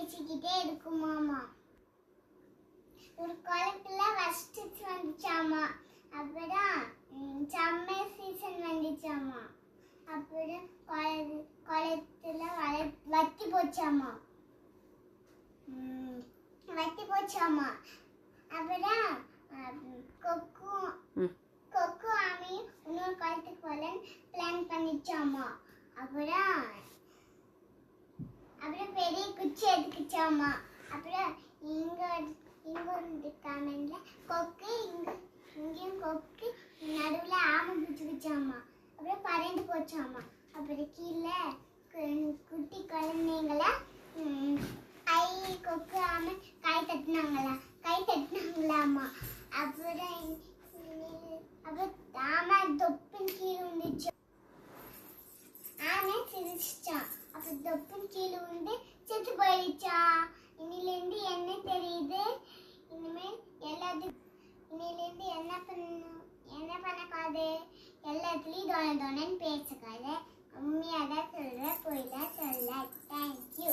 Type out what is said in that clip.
பேசிக்கிட்டே இருக்குமாமா. ஒரு குளத்துல ஃபர்ஸ்ட் வந்துச்சாமா. அப்புறம் சம்மர் சீசன் வந்துச்சாமா. அப்புறம் குளத்துல வத்தி போச்சாமா. அப்புறம் கொக்கு ஆமையும் இன்னொரு குளத்துக்கு போல பிளான் பண்ணிச்சாமா. அப்புறம் பெரிய குச்சி எடுத்துக்கிச்சாமா. அப்புறம் இங்க வந்து காமெண்ட்ல கொக்கு இங்கேயும் கொக்கு நடுவுல ஆமை பிடிச்சிக்கிச்சாமா. அப்புறம் பறந்து போச்சாமா. அப்புறம் கீழே குட்டி குழந்தைங்கள கொக்கு ஆமை கை தட்டினாங்களாமா. அப்புறம் ஆமை தொப்புன்னு கீழே வந்துச்சு. ஆமை சிரிச்சிச்சான். அப்புறம் தொப்புன்னு கீழே வந்து செத்து போயிடுச்சா. இன்னிலேருந்து என்ன தெரியுது, இன்னிலேருந்து என்ன பண்ணக்காது, எல்லாத்துலயும் தோணன்னு பேசுக்காது. உண்மையாதான் சொல்ற, போயில சொல்ல. தேங்க்யூ.